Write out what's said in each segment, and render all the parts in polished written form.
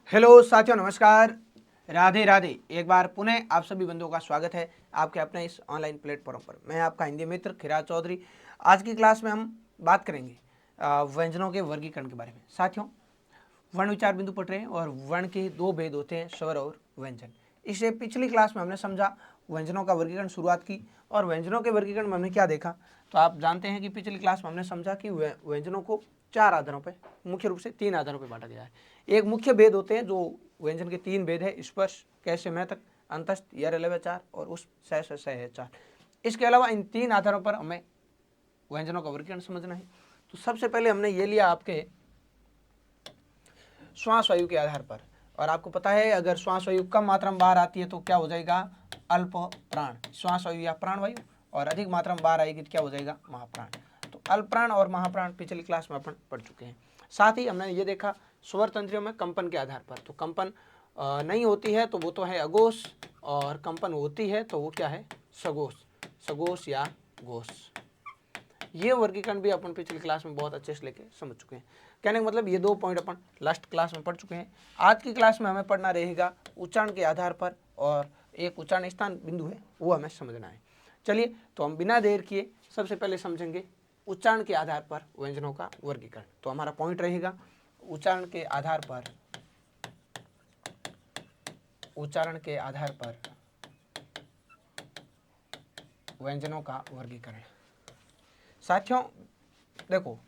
Hello साथियों, नमस्कार, राधे राधे। एक बार पुनः आप सभी बंधुओं का स्वागत है आपके अपने इस ऑनलाइन प्लेटफॉर्म पर। मैं आपका हिंदी मित्र खिराज चौधरी। आज की क्लास में हम बात करेंगे व्यंजनों के वर्गीकरण के बारे में। साथियों, वर्ण विचार बिंदु पढ़ रहे हैं और वर्ण के दो भेद होते हैं, स्वर और व्यंजन। इससे पिछली क्लास में हमने समझा व्यंजनों का वर्गीकरण शुरुआत की, और व्यंजनों के वर्गीकरण में हमने क्या देखा। तो आप जानते हैं कि पिछली क्लास में हमने समझा कि व्यंजनों को चार आधारों पर, मुख्य रूप से तीन आधारों पर बांटा गया है। एक मुख्य भेद होते हैं जो व्यंजन के तीन भेद है: स्पर्श, कैसे मैं तक, अंतस्थ चार और उस सह चार। इसके अलावा इन तीन आधारों पर हमें व्यंजनों का वर्गीकरण समझना है। तो सबसे पहले हमने ये लिया आपके श्वास वायु के आधार पर, और आपको पता है अगर श्वास वायु कम मात्रा में बाहर आती है तो क्या हो जाएगा? अल्प प्राण श्वास वायु या प्राण वायु, और अधिक मात्रा में बाहर आएगी तो क्या हो जाएगा? महाप्राण। तो अल्प प्राण और महाप्राण पिछली क्लास में अपन पढ़ चुके हैं। साथ ही हमने ये देखा स्वर तंत्रियों में कंपन के आधार पर, तो कंपन नहीं होती है तो वो तो है अघोष, और कंपन होती है तो वो क्या है? सघोष, सघोष या घोष। ये वर्गीकरण भी अपन पिछली क्लास में बहुत अच्छे से लेके समझ चुके हैं। कहने का मतलब ये दो पॉइंट अपन लास्ट क्लास में पढ़ चुके हैं। आज की क्लास में हमें पढ़ना रहेगा उच्चारण के आधार पर, और एक उच्चारण स्थान बिंदु है वो हमें समझना है। चलिए, तो हम बिना देर किए सबसे पहले समझेंगे उच्चारण के आधार पर व्यंजनों का वर्गीकरण। तो हमारा पॉइंट रहेगा उच्चारण के आधार पर, उच्चारण के आधार पर व्यंजनों का वर्गीकरण। साथियों देखो,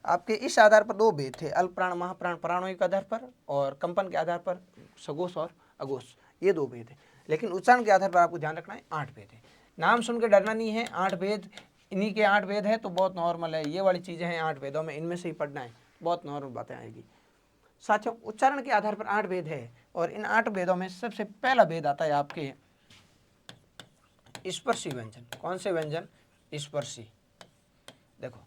आपके इस आधार पर दो भेद थे, अल्प प्राण महाप्राण प्राणों के आधार पर, और कंपन के आधार पर सघोष और अघोष, ये दो भेद है। लेकिन उच्चारण के आधार पर आपको ध्यान रखना है 8 भेद है। नाम सुन के डरना नहीं है, 8 भेद, इन्हीं के 8 भेद है तो बहुत नॉर्मल है। ये वाली चीज़ें हैं 8 भेदों में, इनमें से ही पढ़ना है, बहुत नॉर्मल बातें आएगी। साथियों, उच्चारण के आधार पर 8 भेद है, और इन 8 भेदों में सबसे पहला भेद आता है आपके स्पर्शी व्यंजन। कौन से व्यंजन? स्पर्शी। देखो,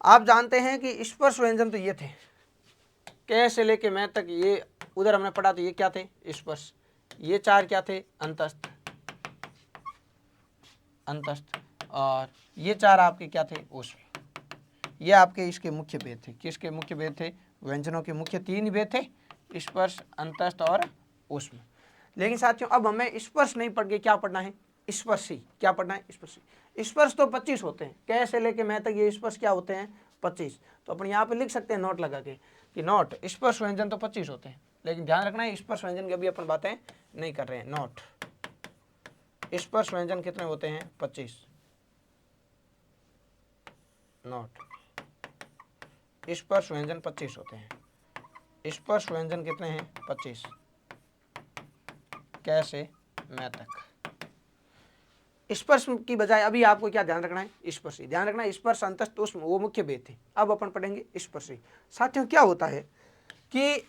आप जानते हैं कि स्पर्श व्यंजन तो ये थे, कै से लेके मैं तक, ये उधर हमने पढ़ा तो ये क्या थे? स्पर्श। ये चार क्या थे? अंतस्थ, अंतस्थ, और ये चार आपके क्या थे? ऊष्म। ये आपके इसके मुख्य भेद थे। किसके मुख्य भेद थे? व्यंजनों के मुख्य तीन भेद थे, स्पर्श, अंतस्थ और ऊष्म। लेकिन साथियों अब हमें स्पर्श नहीं पढ़ के क्या पढ़ना है? स्पर्शी। क्या पढ़ना है? स्पर्शी। स्पर्श तो 25 होते हैं, कै से लेके मैं तक ये स्पर्श क्या होते हैं? 25। तो अपन यहाँ पे लिख सकते हैं नोट लगा के कि नोट स्पर्श व्यंजन तो 25 होते हैं, लेकिन ध्यान रखना है स्पर्श व्यंजन की अभी अपन बातें नहीं कर रहे हैं। नोट स्पर्श व्यंजन कितने होते हैं? 25। नोट स्पर्श व्यंजन 25 होते हैं। स्पर्श व्यंजन कितने हैं? 25। कैसे मैं तक। स्पर्श की बजाय अभी आपको क्या ध्यान रखना है? स्पर्शी। ध्यान रखना है स्पर्श, अंतस्थ, ऊष्म वो मुख्य भेद थे। अब अपन पढ़ेंगे स्पर्शी। साथियों क्या होता है कि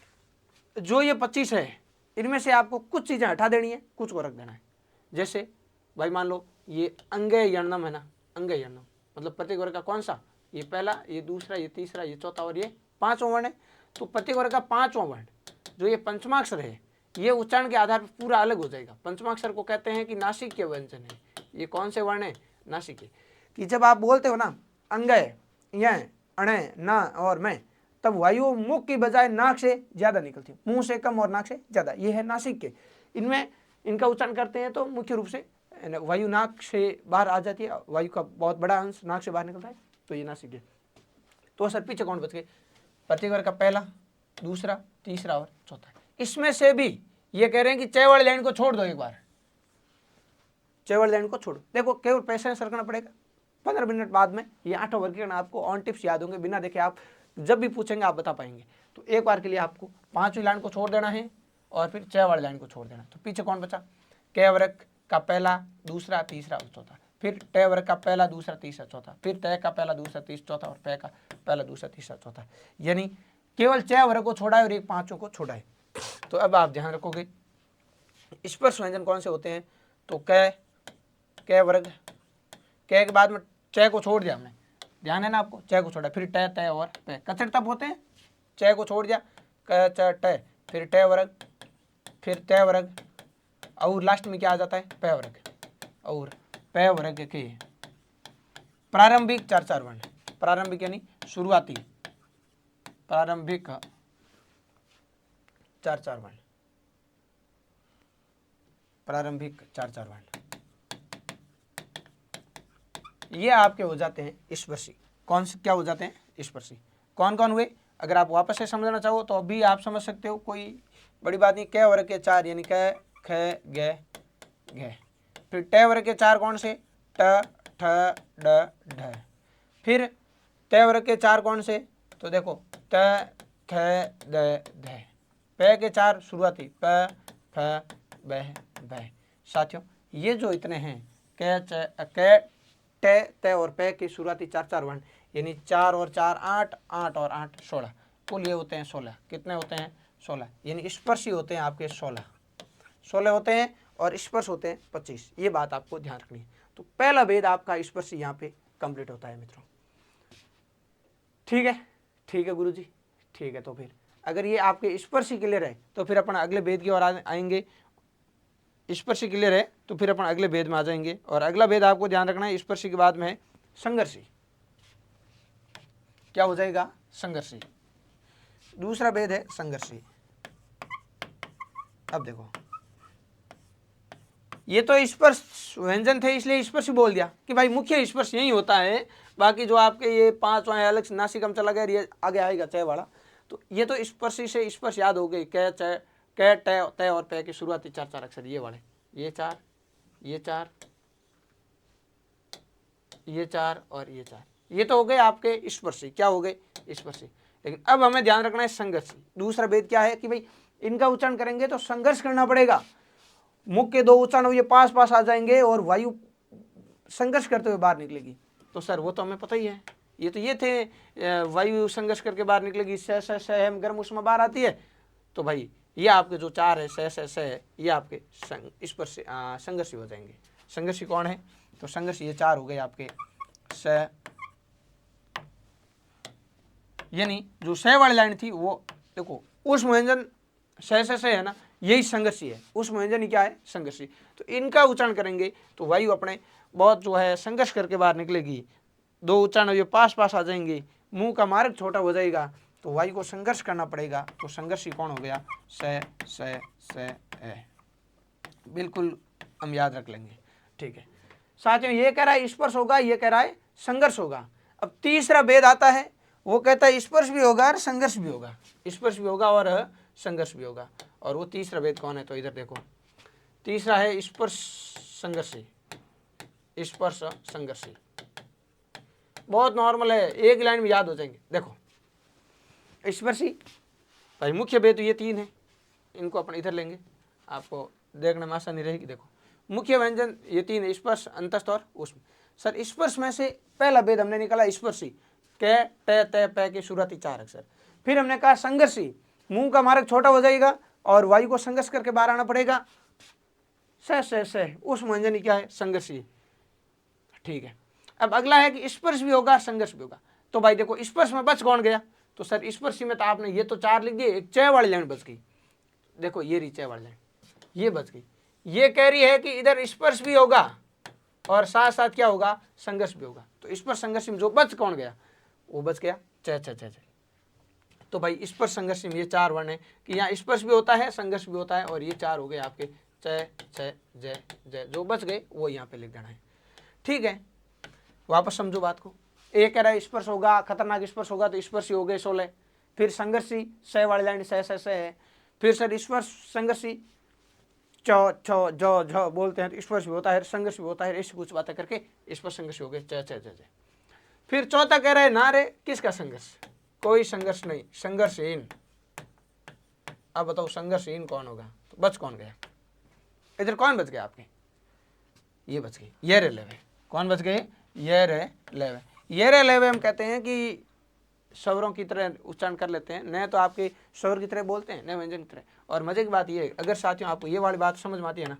जो ये 25 है इनमें से आपको कुछ चीजें हटा देनी है, कुछ को रख देना है। जैसे भाई मान लो ये अंगय यण्णम है ना, अंगय यण्णम मतलब प्रत्येक वर्ग का कौन सा? ये पहला, ये दूसरा, ये तीसरा, ये चौथा और ये पांचवां वर्ण है। तो प्रत्येक वर्ग का पांचवां वर्ण जो ये पंचमाक्षर है, ये उच्चारण के आधार पर पूरा अलग हो जाएगा। पंचमाक्षर को कहते हैं कि नासिक के व्यंजन है। ये कौन से वर्ण है? नासिक के। कि जब आप बोलते हो ना अंगय, यह, अणय, ना और मैं, तब वायु मुख की बजाय नाक से ज्यादा निकलती है, मुंह से कम और नाक से ज्यादा। ये है नासिक के। इनमें इनका उच्चारण करते हैं तो मुख्य रूप से वायु नाक से बाहर आ जाती है, वायु का बहुत बड़ा अंश नाक से बाहर निकलता है, तो ये नासिक है। तो सर पीछे कौन बच गए? प्रत्येक वर्ग का पहला, दूसरा, तीसरा और चौथा। इसमें से भी ये कह रहे हैं कि च वाली लाइन को छोड़ दो, एक बार च वाली लाइन को छोड़ो। देखो केवल पैसे सरकना पड़ेगा, 15 मिनट बाद में ये 8 वर्गीकरण आपको ऑन टिप्स याद होंगे, बिना देखे आप जब भी पूछेंगे आप बता पाएंगे। तो एक बार के लिए आपको 5वीं लाइन को छोड़ देना है और फिर च वाली लाइन को छोड़ देना। तो पीछे कौन बचा? क वर्ग का पहला, दूसरा, तीसरा और चौथा, फिर ट वर्ग का पहला, दूसरा, तीसरा, चौथा, फिर त का पहला, दूसरा, तीसरा, चौथा, और प का पहला, दूसरा, तीसरा, चौथा। यानी केवल च वर्ग को छोड़ा है और एक पांचों को छोड़ा है। तो अब आप ध्यान रखोगे स्पर्श व्यंजन कौन से होते हैं? तो क वर्ग, क के बाद में च को छोड़ दिया हमने, ध्यान है ना आपको, च को छोड़ा, फिर ट, त और प। कचड़ तब होते हैं, च को छोड़ दिया, क च ट, फिर ट वर्ग, फिर त वर्ग, और लास्ट में क्या आ जाता है? प वर्ग। और प वर्ग के प्रारंभिक चार चार वर्ण, प्रारंभिक यानी शुरुआती, प्रारंभिक 4 वर्ण, प्रारंभिक 4 वर्ण, ये आपके हो जाते हैं स्पर्शी। कौन से क्या हो जाते हैं? स्पर्शी। कौन कौन हुए? अगर आप वापस से समझना चाहो तो अभी आप समझ सकते हो, कोई बड़ी बात नहीं। क वर्ग के 4 यानी क, ख, ग, घ। फिर ट वर्ग के 4 कौन से? ट, ठ, ड, ढ। फिर त वर्ग के 4 कौन से? तो देखो त, थ, द, ध। प के 4 शुरुआती प, फ, ब, भ। साथियों ये जो इतने हैं क, च, ट, त और प की शुरुआती 4 वर्ण, यानी 4 और 4 8, 8 और 8 16, कुल ये होते हैं 16। कितने होते हैं? 16। यानी स्पर्शी होते हैं आपके 16 होते हैं और स्पर्श होते हैं 25। ये बात आपको ध्यान रखनी है। तो पहला भेद आपका स्पर्शी यहाँ पे कंप्लीट होता है मित्रों। ठीक है, ठीक है गुरुजी, ठीक है। तो फिर अगर ये आपके स्पर्शी क्लियर है तो फिर अपन अगले भेद की ओर आएंगे। स्पर्शी क्लियर है तो फिर अपन अगले भेद में आ जाएंगे। और अगला भेद आपको ध्यान रखना है, स्पर्शी के बाद में है संघर्षी। क्या हो जाएगा? संघर्षी। दूसरा भेद है संघर्षी। अब देखो, ये तो स्पर्श व्यंजन थे इसलिए स्पर्शी बोल दिया कि भाई मुख्य स्पर्श यही होता है, बाकी जो आपके ये 5 अलग नासिकम चला गया, ये आगे आएगा च वाला। तो ये तो स्पर्शी से स्पर्श याद हो गई, क, च, क, ट, त और प की शुरुआती 4 अक्षर ये वाले, ये 4, ये 4, ये 4 और ये 4, ये तो हो गए आपके स्पर्शी। क्या हो गए? स्पर्शी। लेकिन अब हमें ध्यान रखना है संघर्षी। दूसरा भेद क्या है कि भाई इनका उच्चारण करेंगे तो संघर्ष करना पड़ेगा। मुख के 2 उच्चारण ये पास पास आ जाएंगे और वायु संघर्ष करते हुए बाहर निकलेगी। तो सर वो तो हमें पता ही है, ये तो ये थे वायु संघर्ष करके बाहर निकलेगी, स हम गर्म उसमें बाहर आती है। तो भाई ये आपके जो 4 है स ये आपके स्पर्श संघर्षी हो जाएंगे। संघर्षी कौन है? तो संघर्ष ये 4 हो गए आपके स, यानी जो स वाली लाइन थी वो देखो उष्म व्यंजन स है ना, यही संघर्षी है। उष्म व्यंजन ही क्या है? संघर्षी। तो इनका उच्चारण करेंगे तो वायु अपने बहुत जो है संघर्ष करके बाहर निकलेगी। 2 उच्चारण ये पास पास आ जाएंगे, मुंह का मार्ग छोटा हो जाएगा, तो वायु को संघर्ष करना पड़ेगा। तो संघर्षी कौन हो गया? स ए। बिल्कुल हम याद रख लेंगे। ठीक है साथियों, ये कह रहा है स्पर्श होगा, ये कह रहा है संघर्ष होगा। अब तीसरा भेद आता है, वो कहता है स्पर्श भी होगा और संघर्ष भी होगा। स्पर्श भी होगा और संघर्ष भी होगा। और वो तीसरा भेद कौन है? तो इधर देखो, तीसरा है स्पर्श संघर्षी। स्पर्श संघर्षी बहुत नॉर्मल है, एक लाइन में याद हो जाएंगे। देखो स्पर्शी भाई मुख्य भेद तो ये 3 है, इनको अपन इधर लेंगे, आपको देखने में आसानी रहेगी। देखो मुख्य व्यंजन ये 3 है, स्पर्श, अंतस्थ और उष्म। सर स्पर्श में से पहला भेद हमने निकाला स्पर्शी, क, ट, त, प के शुरुआती 4 अक्षर। फिर हमने कहा संघर्षी, मुंह का मार्ग छोटा हो जाएगा और वायु को संघर्ष करके बाहर आना पड़ेगा। स उष्म व्यंजन ही क्या है? संघर्षी। ठीक है, अब अगला है कि स्पर्श भी होगा संघर्ष भी होगा। तो भाई देखो स्पर्श में बच कौन गया? तो सर स्पर्शी में तो आपने ये तो 4 लिख दिए, एक च वाली लाइन बच गई। देखो ये रही च वाली लाइन, ये बच गई। ये कह रही है कि इधर स्पर्श भी होगा और साथ साथ क्या होगा? संघर्ष भी होगा। तो स्पर्श संघर्ष में जो बच कौन गया? वो बच गया च। तो भाई स्पर्श संघर्ष में ये 4 वर्ण है कि यहाँ स्पर्श भी होता है संघर्ष भी होता है, और ये 4 हो गए आपके च, ज। जो बच गए वो यहाँ पे लिख देना है। ठीक है, वापस समझो बात को। एक कह रहा है स्पर्श होगा, खतरनाक स्पर्श होगा, तो स्पर्शी हो गए 16। फिर संघर्षी स वाली लाइन स है। फिर सर स्पर्श संघर्षी च, छ, झ बोलते हैं तो स्पर्श भी होता है संघर्ष भी होता है, ऐसी कुछ बातें करके स्पर्श संघर्ष हो गए च। फिर चौथा कह रहे हैं ना रे किसका संघर्ष? कोई संघर्ष नहीं, संघर्षहीन। अब बताओ संघर्षहीन कौन होगा? तो बच कौन गया? इधर कौन बच गया आपके? ये बच गए, ये रे लेवे। कौन बच गए? ये रे लेवे। ये रे लेवे हम कहते हैं कि स्वरों की तरह उच्चारण कर लेते हैं, न तो आपके स्वर की तरह बोलते हैं, न व्यंजन की तरह। और मजे की बात ये, अगर साथियों आपको ये वाली बात समझ में आती है ना,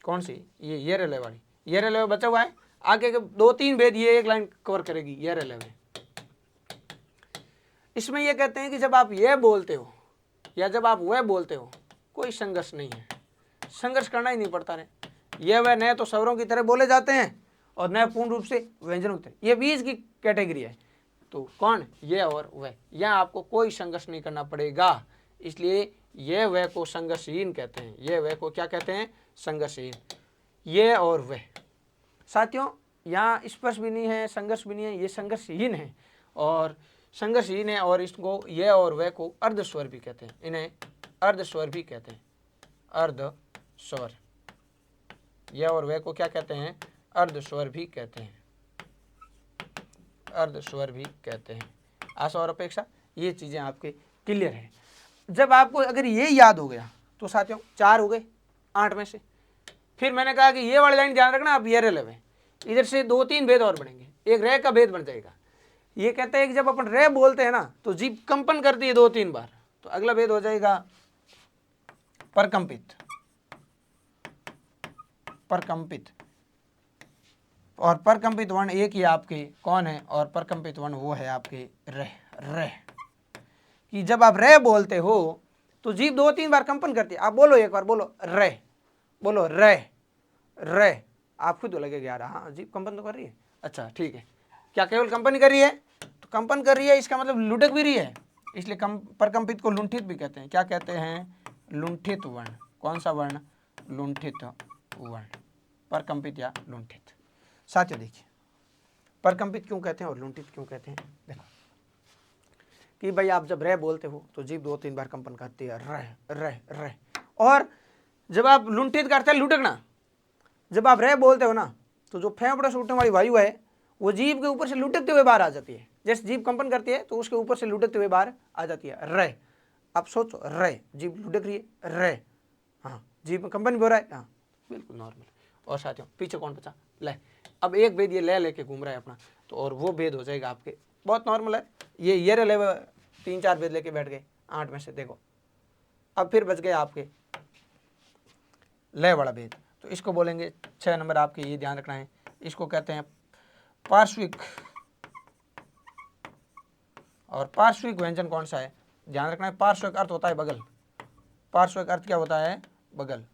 कौन सी? ये रे ले वाली, ये रे लेवे बचा हुआ है, आगे के 2-3 भेद ये एक लाइन कवर करेगी, ये रे लेवे। इसमें ये कहते हैं कि जब आप ये बोलते हो या जब आप वह बोलते हो, कोई संघर्ष नहीं है, संघर्ष करना ही नहीं पड़ता है। ये वह न तो स्वरों की तरह बोले जाते हैं और न पूर्ण रूप से व्यंजनों की तरह, ये बीच की कैटेगरी है। तो कौन? ये और वह, यहाँ आपको कोई संघर्ष नहीं करना पड़ेगा। इसलिए ये वह को संघर्षहीन कहते हैं। ये वह को क्या कहते हैं? संघर्षहीन। ये और वह साथियों यहाँ स्पर्श भी नहीं है, संघर्ष भी नहीं है, ये संघर्षहीन है और संघर्षहीन है। और इसको ये और वह को अर्धस्वर भी कहते हैं, इन्हें अर्धस्वर भी कहते हैं। अर्धस्वर, ये और वह को क्या कहते हैं? अर्धस्वर भी कहते हैं, अर्धस्वर भी कहते हैं। आशा और अपेक्षा ये चीजें आपके क्लियर है। जब आपको अगर ये याद हो गया तो साथियों 4 हो गए 8 में से। फिर मैंने कहा कि ये वाली लाइन ध्यान रखना, आप ये रे लेवे, इधर से 2-3 भेद और बढ़ेंगे, एक रे का भेद बन जाएगा। ये कहते हैं कि जब अपन रे बोलते हैं ना तो जीभ कंपन करती है 2-3 बार, तो अगला भेद हो जाएगा परकंपित। परकंपित और परकंपित वर्ण एक ही आपके कौन है? और परकंपित वर्ण वो है आपके रह। रह कि जब आप रे बोलते हो तो जीभ 2-3 बार कंपन करती है। आप बोलो एक बार, बोलो रे, बोलो रे रे, आप खुद तो लगेगा यार हाँ जीभ कंपन तो कर रही है। अच्छा ठीक है, क्या केवल कंपन ही कर रही है? तो कंपन कर रही है इसका मतलब लुढ़क भी रही है, इसलिए परकंपित को लुंठित भी कहते हैं। क्या कहते हैं? लुंठित वर्ण। कौन सा वर्ण? लुंठित वर्ण, परकंपित या लुंठित। साथियों देखिए परकंपित क्यों कहते हैं और लुंठित क्यों कहते हैं? देखो कि भाई आप जब रह बोलते हो तो जीभ 2-3 बार कंपन करती है, रह रह रह। और जब आप लुंठित करते हैं लुढ़कना, जब आप रह बोलते हो ना तो जो फेफड़े से उठने वाली वायु है वो जीभ के ऊपर से लुढ़कते हुए बाहर आ जाती है। जैसे जीभ कंपन करती है तो उसके ऊपर से लुढ़कते हुए बाहर आ जाती है, रह। आप सोचो रह, जीभ लुढ़क रही है, रह, हाँ जीभ में कंपन भी हो रहा है, हाँ बिल्कुल नॉर्मल। और साथियों पीछे कौन बचा? ले। अब एक भेद ये ले लेके घूम रहा है अपना, तो और वो भेद हो जाएगा आपके बहुत नॉर्मल है। ये ले 3-4 भेद लेके बैठ गए 8 में से। देखो अब फिर बच गए आपके लय वाला भेद, तो इसको बोलेंगे 6 नंबर आपके, ये ध्यान रखना है। इसको कहते हैं पार्श्विक। और पार्श्विक व्यंजन कौन सा है? ध्यान रखना है, पार्श्विक अर्थ होता है बगल। पार्श्विक अर्थ क्या होता है? बगल।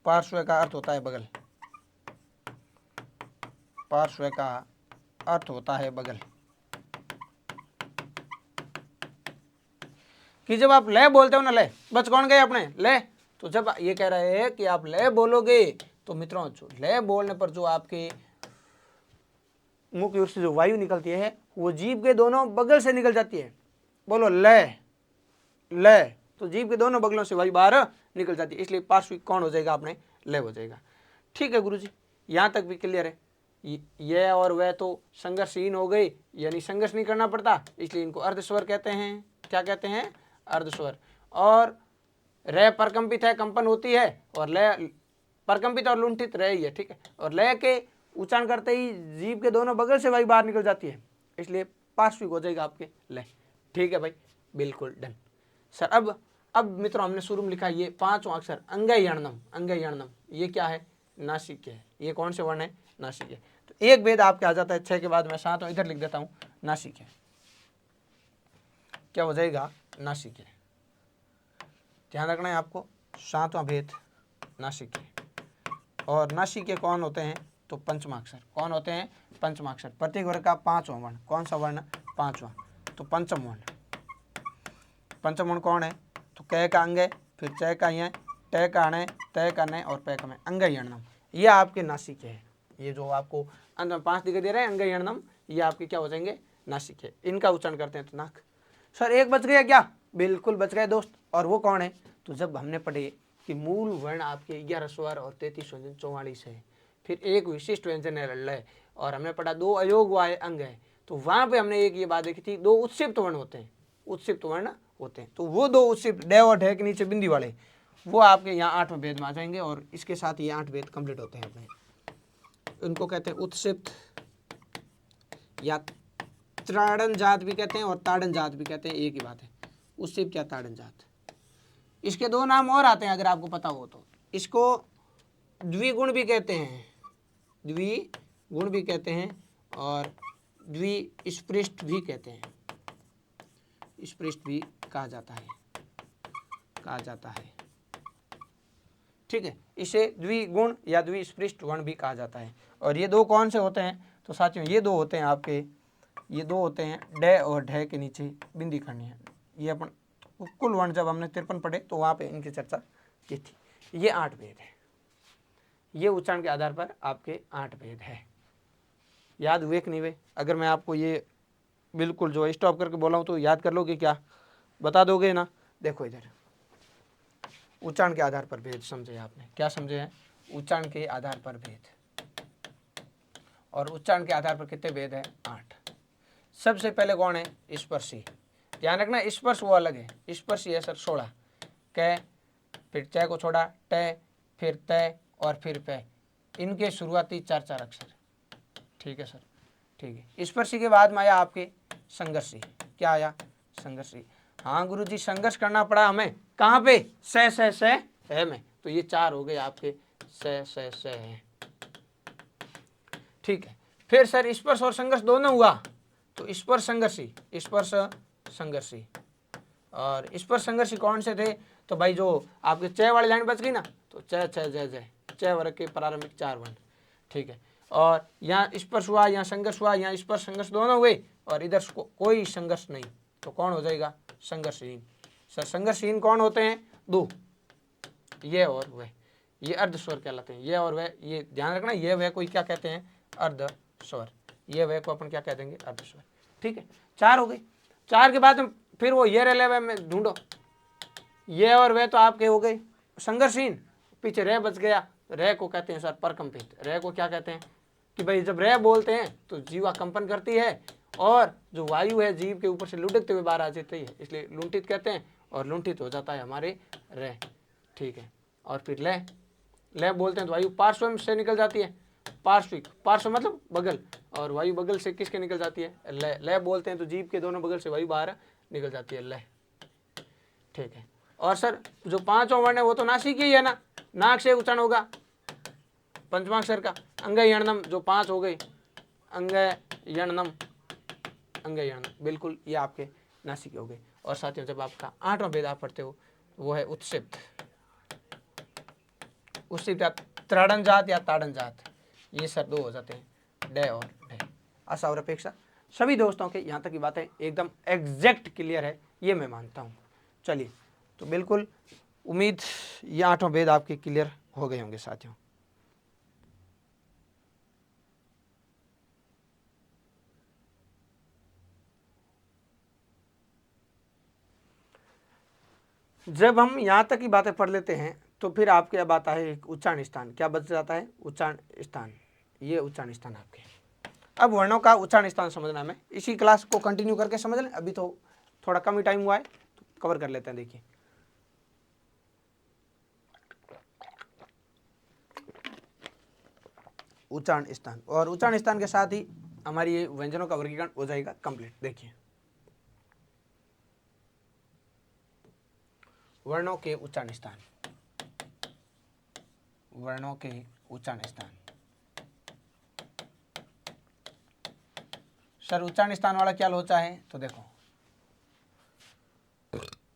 पार्श्व का अर्थ होता है बगल। पार्श्व का अर्थ होता है बगल। कि जब आप ले बोलते हो ना, ले बच कौन गए अपने ले, तो जब ये कह रहे हैं कि आप ले बोलोगे तो मित्रों जो ले बोलने पर जो आपके मुख से जो वायु निकलती है वो जीभ के दोनों बगल से निकल जाती है। बोलो ले ले, तो जीभ के दोनों बगलों से वायु बाहर निकल जाती है, इसलिए पार्श्विक कौन हो जाएगा? आपने ले हो जाएगा। ठीक है गुरुजी, यहाँ तक भी क्लियर है। ये और वह तो संघर्षहीन हो गई, यानी संघर्ष नहीं करना पड़ता, इसलिए इनको अर्धस्वर कहते हैं। क्या कहते हैं? अर्धस्वर। और रे परकंपित है, कंपन होती है, और लय परकंपित और लुंठित रह ही है, ठीक है। और लय के उच्चारण करते ही जीभ के दोनों बगल से वायु बाहर निकल जाती है, इसलिए पार्श्विक हो जाएगा आपके लय। ठीक है भाई, बिल्कुल डन सर। अब मित्रों हमने शुरू में लिखा ये 5वां अक्षर अंगयणनम। अंगयणनम ये क्या है? नासिक है। ये कौन से वर्ण है? नासिक है। तो एक भेद आपके आ जाता है 6 के बाद, मैं 7 इधर लिख देता हूं, नासिक है। क्या हो जाएगा? नासिक है। ध्यान रखना है आपको, 7वां भेद नासिक है। और नासिक के कौन होते हैं? तो पंचमाक्षर। कौन होते हैं? पंचमाक्षर। प्रत्येक वर्ग का 5वां वर्ण। कौन सा वर्ण? 5वां, तो पंचम वर्ण। पंचम वर्ण कौन है? तो क का अंग है, फिर च का यह, ट का अण, त का न और प का में। अंगयणनम ये आपके नासिक है। ये जो आपको अंत में 5 दिखाई दे रहे हैं अंगयणनम, ये आपके क्या हो जाएंगे? नासिक है। इनका उच्चारण करते हैं तो नाक। सर एक बच गया क्या? बिल्कुल बच गए दोस्त। और वो कौन है? तो जब हमने पढ़े कि मूल वर्ण आपके 11 स्वर और 33 व्यंजन 44 है, फिर एक विशिष्ट व्यंजन है लय, और हमने पढ़ा 2 अयोग वाले अंग है, तो वहां पे हमने एक ये बात देखी थी 2 उत्सिप्त वर्ण होते हैं। उत्सिप्त वर्ण होते हैं, तो वो 2 उत्सिप्त डे और ढे के नीचे बिंदी वाले, वो आपके यहाँ 8वें भेद में आ जाएंगे। और इसके साथ ये 8 भेद कंप्लीट होते हैं अपने। उनको कहते हैं उत्सिप्त या त्राड़न जात भी कहते हैं और ताड़न जात भी कहते हैं, एक ही बात है, उत्सिप्त या ताड़न जात। इसके 2 नाम और आते हैं अगर आपको पता हो तो। इसको द्विगुण भी कहते हैं, द्विगुण भी कहते हैं, और द्विस्पृष्ट भी कहते हैं। स्पृष्ट भी कहा जाता है, ठीक है। इसे द्विगुण या द्विस्पृष्ट वर्ण भी कहा जाता है। और ये 2 कौन से होते हैं? तो साथियों ये 2 होते हैं आपके, ये 2 होते हैं डे और ढे के नीचे बिंदी खड़नी है। ये अपन कुल वर्ण जब हमने 53 पढ़े तो वहाँ पे इनकी चर्चा की थी। ये 8 भेद है, ये उच्चारण के आधार पर आपके 8 भेद है। याद हुए कि नहीं हुए? अगर मैं आपको ये बिल्कुल जो स्टॉप करके बोला हूँ तो याद कर लोगे क्या? बता दोगे ना? देखो इधर उच्चारण के आधार पर भेद समझे आपने, क्या समझे हैं? उच्चारण के आधार पर भेद, और उच्चारण के आधार पर कितने भेद है? 8। सबसे पहले कौन है? स्पर्शी। ध्यान रखना स्पर्श वो अलग है, स्पर्शी है सर 16। क, फिर च को छोड़ा ट, फिर त और फिर प, इनके शुरुआती 4-4 अक्षर। ठीक है सर, ठीक है। स्पर्शी के बाद में आया आपके संघर्षी। क्या आया? संघर्षी। हाँ गुरुजी संघर्ष करना पड़ा हमें, कहाँ पे? स है में, तो ये 4 हो गए आपके स है। ठीक है। फिर सर स्पर्श और संघर्ष दोनों हुआ तो स्पर्श संघर्षी, स्पर्श संघर्षी। और स्पर्श संघर्षी कौन से थे? तो भाई जो आपके च वाली लाइन बच गई ना, तो च छ ज ज, च वर्ग के प्रारंभिक 4 वर्ण। ठीक है। और यहाँ स्पर्श हुआ, यहाँ संघर्ष हुआ, यहाँ स्पर्श संघर्ष दोनों हुए, और इधर कोई संघर्ष नहीं, तो कौन हो जाएगा? संघर्षहीन। सर संघर्षहीन कौन होते हैं? 2, ये और वह, ये अर्ध स्वर कहलाते हैं। ये और वह, ये ध्यान रखना, ये वह कोई क्या कहते हैं? अर्ध स्वर। ये वह को अपन क्या कह देंगे? अर्ध स्वर। ठीक है, 4 हो गए। 4 के बाद में फिर वो ये रह में ढूंढो, ये और वह तो आपके हो गए संघर्षहीन। पीछे रह बच गया, रह को कहते हैं सर परकंपित। रह को क्या कहते हैं कि भाई जब रह बोलते हैं तो जीवा कंपन करती है, और जो वायु है जीव के ऊपर से लुढ़कते हुए बाहर आ जाती है, इसलिए लुंठित कहते हैं, और लुंठित हो जाता है हमारे रह। ठीक है। और फिर लय बोलते हैं तो वायु पार्श्व से निकल जाती है, पार्श्विक, पार्श्व मतलब बगल, और वायु बगल से किसके निकल जाती है? लय बोलते हैं तो जीभ के दोनों बगल से वायु बाहर निकल जाती है, लय। ठीक है। और सर जो 5वां वर्ण है वो तो नासिक ही है ना, नाक से उच्चारण होगा पंचमाक्षर का। अंगयणनम जो 5 हो गई, अंगयणनम, अंगयणनम, बिल्कुल ये आपके नासिक हो गए। और साथियों जब आपका 8वां भेद आप पढ़ते हो वो है उत्सिप्त। उत्सिप्त या त्राड़न जात या ताड़न जात, ये सर 2 हो जाते हैं, डे और ढे। आशा और अपेक्षा सभी दोस्तों के यहाँ तक की बातें एकदम एग्जैक्ट क्लियर है, ये मैं मानता हूँ। चलिए, तो बिल्कुल उम्मीद ये 8वां भेद आपके क्लियर हो गए होंगे साथियों। जब हम यहाँ तक की बातें पढ़ लेते हैं तो फिर आपके अब आता है एक उच्चारण स्थान। क्या बच जाता है? उच्चारण स्थान। ये उच्चारण स्थान आपके। अब वर्णों का उच्चारण स्थान समझना में इसी क्लास को कंटिन्यू करके समझ लें, अभी तो थोड़ा कम ही टाइम हुआ है तो कवर कर लेते हैं। देखिए उच्चारण स्थान, और उच्चारण स्थान के साथ ही हमारी ये व्यंजनों का वर्गीकरण हो जाएगा कंप्लीट। देखिए वर्णों के उच्चारण स्थान, वर्णों के उच्चारण स्थान। सर उच्चारण स्थान वाला क्या लोचा है? तो देखो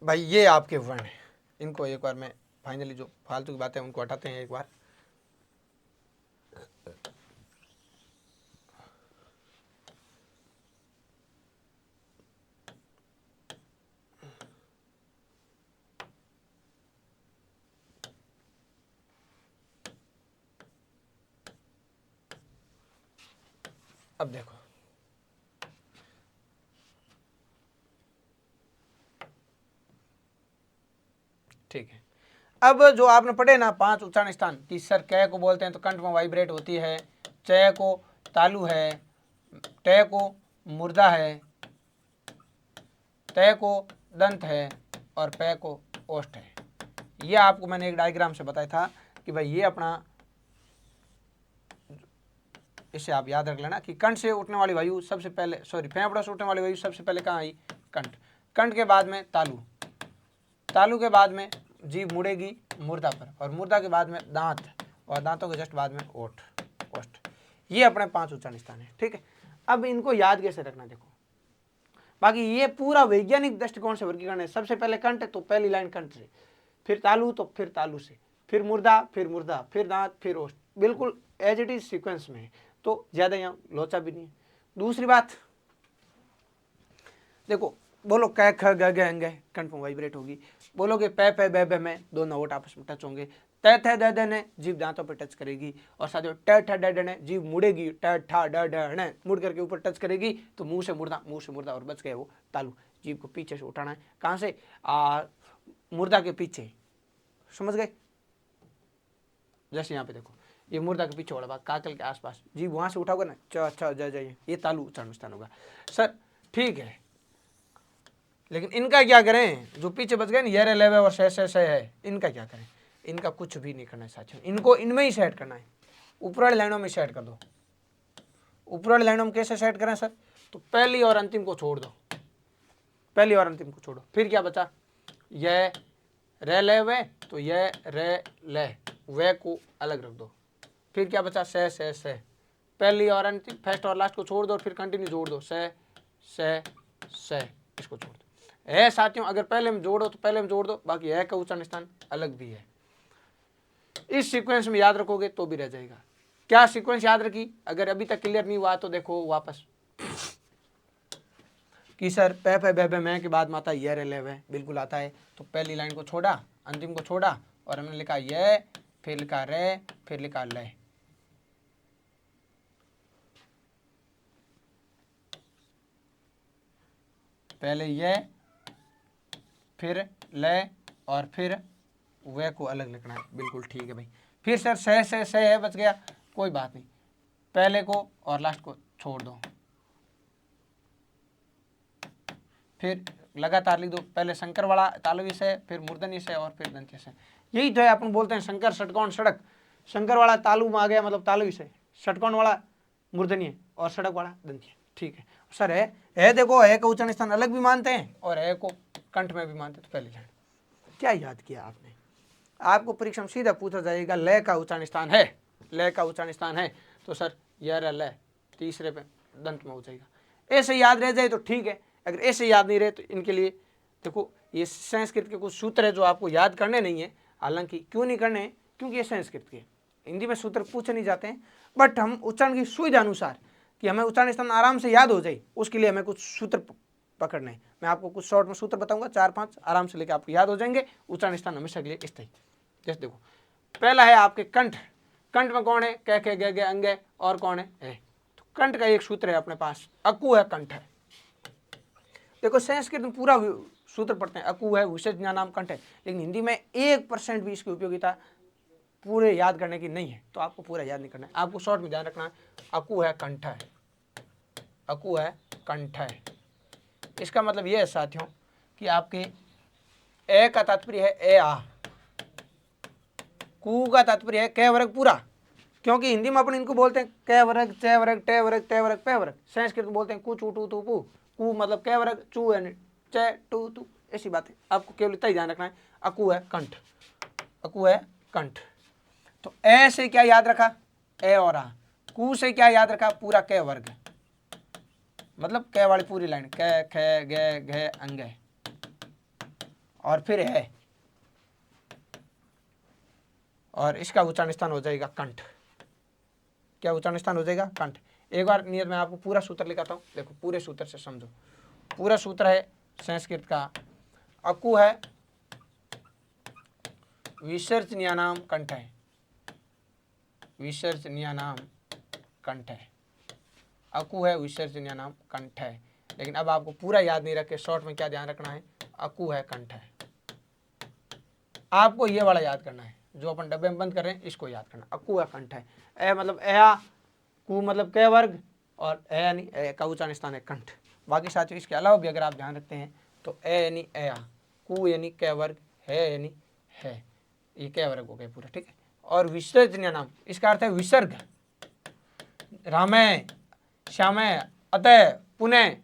भाई ये आपके वर्ण है, इनको एक बार मैं फाइनली जो फालतू की बातें उनको हटाते हैं एक बार। अब देखो ठीक है, अब जो आपने पढ़े ना 5 उच्चारण स्थान कि सर क को बोलते हैं तो कंठ में वाइब्रेट होती है, च को तालु है, ट को मुर्दा है, त को दंत है, और प को ओष्ठ है। ये आपको मैंने एक डायग्राम से बताया था कि भाई ये अपना, इसे आप याद रख लेना कि कंठ से उठने वाली वायु सबसे पहले, सॉरी फेफड़ों से उठने वाली वायु सबसे पहले कहाँ आई? कंठ। कंठ के बाद में तालु, तालु के बाद में जीभ मुड़ेगी मुर्दा पर, और मुर्दा के बाद में दांत, और दांतों के जस्ट बाद में ओठ, ओष्ठ। ये अपने 5 उच्चारण स्थान है। ठीक है, अब इनको याद कैसे रखना देखो, बाकी ये पूरा वैज्ञानिक दृष्टिकोण से वर्गीकरण है। सबसे पहले कंठ है तो पहली लाइन कंठ से, फिर तालु तो फिर तालु से, फिर मुर्दा, फिर दांत, फिर ओष्ठ, बिल्कुल एज इट इज सीक्वेंस में है, तो ज्यादा यहाँ लोचा भी नहीं है। दूसरी बात देखो बोलो क ख ग घ अंग कंठ में वाइब्रेट होगी। बोलोगे पे बे बे में, दोनों ओट आपस में टच होंगे। त थ द द ने जीभ दांतों पर टच करेगी और साथियों ट ठ ड ड ने जीभ मुड़ेगी, ट ठ ड ड ने मुड़ करके ऊपर टच करेगी तो मुंह से मुर्दा और बच गए वो तालु। जीभ को पीछे से उठाना है, कहां से, मुर्दा के पीछे, समझ गए। जैसे यहाँ पे देखो ये मुर्दा के पीछे वाला भाग काकल के आसपास, जीभ वहां से उठाओगे ना, च छ ज ज, ये तालु उच्चारण स्थान होगा सर, ठीक है। लेकिन इनका क्या करें, जो पीछे बच गए ना ये रे लेवे और से है, इनका क्या करें, इनका कुछ भी नहीं करना है साथियों, इनको इनमें ही सेट करना है, ऊपर वाली लाइनों में सेट कर दो। ऊपर वाली लाइनों में कैसे सेट करें सर, तो पहली और अंतिम को छोड़ दो, पहली और अंतिम को छोड़ो, फिर क्या बचा, ये रे ले वे, तो ये रे ले वे को अलग रख दो, फिर क्या बचा से, पहली और अंतिम फर्स्ट और लास्ट को छोड़ दो और फिर कंटिन्यू जोड़ दो, से इसको छोड़ दो। है साथियों, अगर पहले में जोड़ो तो पहले में जोड़ दो, बाकी है का उच्चारण स्थान अलग भी है। इस सीक्वेंस में याद रखोगे तो भी रह जाएगा। क्या सीक्वेंस याद रखी, अगर अभी तक क्लियर नहीं हुआ तो देखो वापस कि सर पे बे मैं के बाद माता ये रे ले वे बिल्कुल आता है, तो पहली लाइन को छोड़ा, अंतिम को छोड़ा और हमने लिखा ये, फिर लिखा रे, फिर लिखा ले। पहले ये, फिर ले और फिर वे को अलग लिखना है, बिल्कुल ठीक है भाई। फिर सर से है बच गया, कोई बात नहीं, पहले को और लास्ट को छोड़ दो, फिर लगातार लिख दो, पहले शंकर वाला तालवी से, फिर मूर्धन्य से और फिर दंत्य से। यही तो है, अपन बोलते हैं शंकर षटकोण सड़क, शंकर वाला तालु में आ गया मतलब तालवी से, षटकोण वाला मूर्धन्य और सड़क वाला दंत्य, ठीक है सर। है देखो, है का उच्चारण स्थान अलग भी मानते हैं और है को कंठ में भी मानते हैं। तो पहले लाइन क्या याद किया आपने, आपको परीक्षा में सीधा पूछा जाएगा लय का उच्चारण स्थान है, लय का उच्चारण स्थान है, तो सर यह लय तीसरे पे दंत में हो जाएगा। ऐसे याद रह जाए तो ठीक है, अगर ऐसे याद नहीं रहे तो इनके लिए देखो ये संस्कृत के कुछ सूत्र है जो आपको याद करने नहीं है। हालांकि क्यों नहीं करने, क्योंकि ये संस्कृत के, हिंदी में सूत्र पूछे नहीं जाते हैं, बट हम उच्चारण की सुविधा अनुसार कि हमें उच्चारण स्थान आराम से याद हो जाए उसके लिए हमें कुछ सूत्र पकड़ने हैं। मैं आपको कुछ शॉर्ट में सूत्र बताऊंगा, 4-5 आराम से लेकर आपको याद हो जाएंगे। उच्चारण स्थान हमेशा के लिए इस तरह, जैसे देखो पहला है आपके कंठ, कंठ में कौन है, कह के गे अंग है, और कौन है, तो कंठ का एक सूत्र है अपने पास, अकु है, कंठ है। देखो संस्कृत में पूरा सूत्र पढ़ते हैं, अकु है, विशेष नाम कंठ है, लेकिन हिंदी में 1% भी इसकी उपयोगिता पूरे याद करने की नहीं है, तो आपको पूरा याद नहीं करना है, आपको शॉर्ट में ध्यान रखना है, अकु है, कंठ है, अकु है, कंठ है। इसका मतलब यह है साथियों कि आपके ए का तात्पर्य है ए आ, कु का तात्पर्य है कै वर्ग पूरा, क्योंकि हिंदी में अपन इनको बोलते हैं कै वर्ग, चे वर्ग, टे वर्ग, ते वर्ग, पे वर्ग। संस्कृत में बोलते हैं कु चू टू तू पू, कु मतलब कै वर्ग, चू है चे टू तू, ऐसी बात है। आपको केवल इतना ही ध्यान रखना है, अकु है कंठ, अकु है कंठ। तो ए से क्या याद रखा, ए और आ, कु से क्या याद रखा, पूरा कै वर्ग, मतलब कै वाली पूरी लाइन, कै खे गे घे अंगे, और फिर है, और इसका उच्चारण स्थान हो जाएगा कंठ। क्या उच्चारण स्थान हो जाएगा, कंठ। एक बार नियत में आपको पूरा सूत्र लिखाता हूं, देखो पूरे सूत्र से समझो। पूरा सूत्र है संस्कृत का, अकु है विसर्जनीयानाम कंठ है, विसर्जनीयानाम कंठ है, अकु है विसर्जनीयानाम कंठ है। लेकिन अब आपको पूरा याद नहीं रखे, शॉर्ट में क्या ध्यान रखना है, अकु है, कंठ है। आपको ये वाला याद करना है जो अपन डब्बे में बंद कर रहे हैं, इसको याद करना, अकु है, कंठ है। ए मतलब ए, कु मतलब कै वर्ग, और ए यानी ए का उच्चारण स्थान है कंठ। बाकी साथियों इसके अलावा भी अगर आप ध्यान रखते हैं तो ए यानी ए, कु यानी कै वर्ग, है यानी है, ये कै वर्ग हो गए पूरा, ठीक है। और विसर्जनीय नाम, इसका अर्थ है विसर्ग, रामे, श्यामे, अतः, पुनः,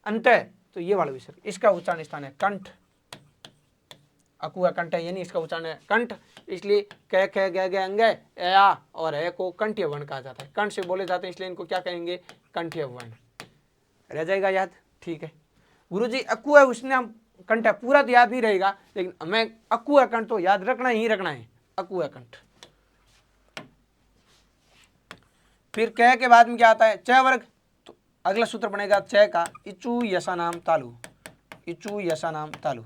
अंत, तो ये वाला विसर्ग, इसका उच्चारण स्थान है कंठ। अकु है, कंठ है, यानी इसका उच्चारण है कंठ, इसलिए कै खे गे गे अंग या और है को कंठीय वर्ण कहा जाता है, कंठ से बोले जाते हैं, इसलिए इनको क्या कहेंगे, कंठीय वर्ण। रह जाएगा याद, ठीक है। गुरुजी अकु है उसने हम कंठ है, पूरा तो याद नहीं रहेगा, लेकिन हमें अकु है कंठ तो याद रखना ही रखना है, अकु है कंठ। फिर कह के बाद में क्या आता है, च वर्ग, तो अगला सूत्र बनेगा च का इचु यसा नाम तालु, इचू यशा नाम तालु,